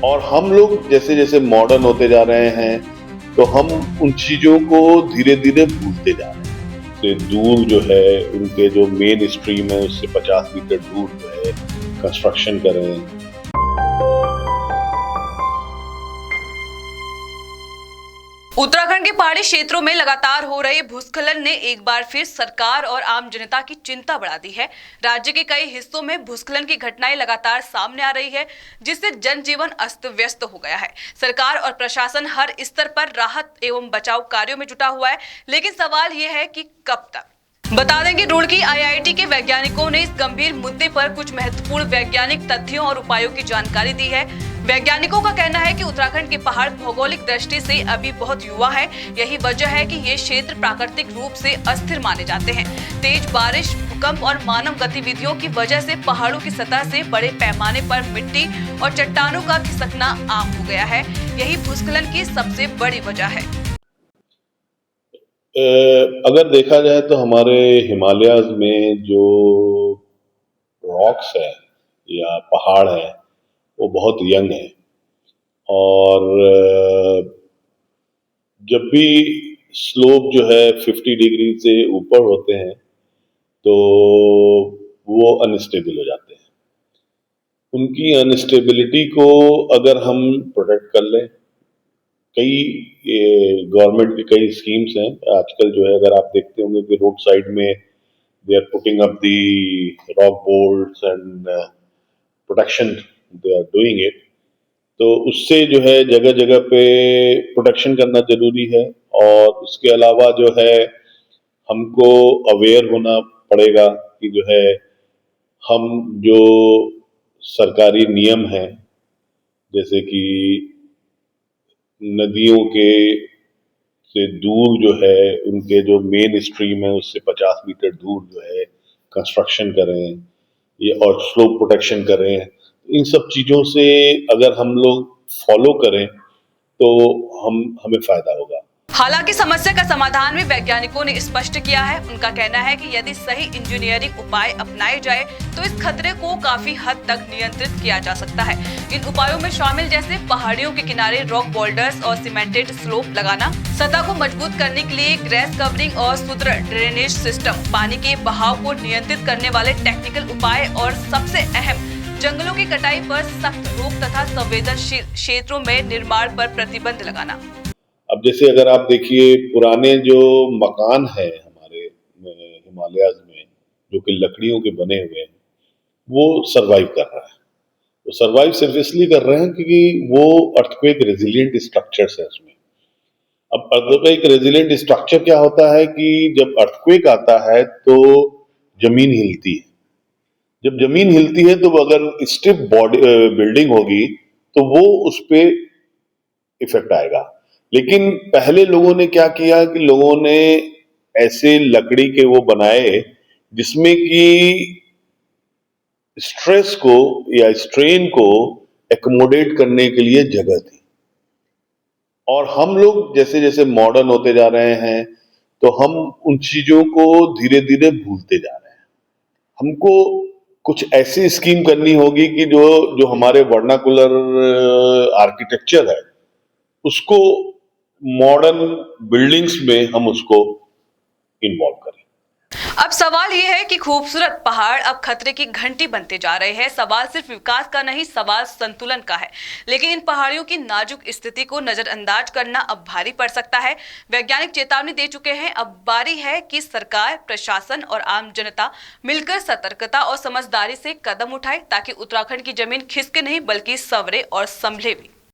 और हम लोग जैसे जैसे मॉडर्न होते जा रहे हैं तो हम उन चीजों को धीरे धीरे भूलते जा रहे हैं। से दूर जो है उनके जो मेन स्ट्रीम है उससे 50 मीटर दूर जो है कंस्ट्रक्शन कर रहे हैं। उत्तराखंड के पहाड़ी क्षेत्रों में लगातार हो रहे भूस्खलन ने एक बार फिर सरकार और आम जनता की चिंता बढ़ा दी है। राज्य के कई हिस्सों में भूस्खलन की घटनाएं लगातार सामने आ रही है, जिससे जनजीवन अस्त व्यस्त हो गया है। सरकार और प्रशासन हर स्तर पर राहत एवं बचाव कार्यों में जुटा हुआ है, लेकिन सवाल यह है कि कब तक। बता दें कि रुड़की आईआईटी के वैज्ञानिकों ने इस गंभीर मुद्दे पर कुछ महत्वपूर्ण वैज्ञानिक तथ्यों और उपायों की जानकारी दी है। वैज्ञानिकों का कहना है कि उत्तराखंड के पहाड़ भौगोलिक दृष्टि से अभी बहुत युवा है। यही वजह है कि ये क्षेत्र प्राकृतिक रूप से अस्थिर माने जाते हैं। तेज बारिश, भूकंप और मानव गतिविधियों की वजह से पहाड़ों की सतह से बड़े पैमाने पर मिट्टी और चट्टानों का खिसकना आम हो गया है। यही भूस्खलन की सबसे बड़ी वजह है। अगर देखा जाए तो हमारे हिमालयाज में जो रॉक्स है या पहाड़ है वो बहुत यंग है और जब भी स्लोप जो है 50 डिग्री से ऊपर होते हैं तो वो अनस्टेबल हो जाते हैं। उनकी अनस्टेबिलिटी को अगर हम प्रोटेक्ट कर लें, कई गवर्नमेंट की कई स्कीम्स हैं आजकल जो है, अगर आप देखते होंगे कि रोड साइड में they are putting up the rock bolts and protection, they are doing it. तो उससे जो है जगह जगह पे प्रोटेक्शन करना जरूरी है। और उसके अलावा जो है हमको अवेयर होना पड़ेगा कि जो है हम जो सरकारी नियम हैं जैसे कि नदियों के से दूर जो है उनके जो मेन स्ट्रीम है उससे 50 मीटर दूर जो है कंस्ट्रक्शन कर रहे हैं ये और स्लोप प्रोटेक्शन कर रहे हैं। इन सब चीज़ों से अगर हम लोग फॉलो करें तो हमें फायदा होगा। हालांकि समस्या का समाधान भी वैज्ञानिकों ने स्पष्ट किया है। उनका कहना है कि यदि सही इंजीनियरिंग उपाय अपनाए जाए तो इस खतरे को काफी हद तक नियंत्रित किया जा सकता है। इन उपायों में शामिल जैसे पहाड़ियों के किनारे रॉक बोल्डर्स और सीमेंटेड स्लोप लगाना, सतह को मजबूत करने के लिए ग्रेस कवरिंग और सुदृढ़ ड्रेनेज सिस्टम, पानी के बहाव को नियंत्रित करने वाले टेक्निकल उपाय और सबसे अहम जंगलों की कटाई पर सख्त रोक तथा संवेदनशील क्षेत्रों में निर्माण पर प्रतिबंध लगाना। अब जैसे अगर आप देखिए पुराने जो मकान है हमारे हिमालयाज में जो कि लकड़ियों के बने हुए हैं वो सरवाइव कर रहा है। वो सरवाइव सिर्फ इसलिए कर रहे हैं क्योंकि वो अर्थक्वेक रेजिलिएंट स्ट्रक्चर्स है उसमें। अब अर्थक्वेक रेजिलिएंट स्ट्रक्चर क्या होता है कि जब अर्थक्वेक आता है तो जमीन हिलती है। जब जमीन हिलती है तो अगर स्टिफ बॉडी बिल्डिंग होगी तो वो उस पर इफेक्ट आएगा। लेकिन पहले लोगों ने क्या किया कि लोगों ने ऐसे लकड़ी के वो बनाए जिसमें कि स्ट्रेस को या स्ट्रेन को एकोमोडेट करने के लिए जगह थी। और हम लोग जैसे जैसे मॉडर्न होते जा रहे हैं तो हम उन चीजों को धीरे धीरे भूलते जा रहे हैं। हमको कुछ ऐसी स्कीम करनी होगी कि जो जो हमारे वर्नाकुलर आर्किटेक्चर है उसको मॉडर्न बिल्डिंग्स में हम उसको इन्वॉल्व करें। अब सवाल ये है कि खूबसूरत पहाड़ अब खतरे की घंटी बनते जा रहे हैं। सवाल सिर्फ विकास का नहीं, सवाल संतुलन का है। लेकिन इन पहाड़ियों की नाजुक स्थिति को नजरअंदाज करना अब भारी पड़ सकता है। वैज्ञानिक चेतावनी दे चुके हैं। अब बारी है कि सरकार, प्रशासन और आम जनता मिलकर सतर्कता और समझदारी से कदम उठाए ताकि उत्तराखंड की जमीन खिसके नहीं बल्कि संवरे और संभले भी।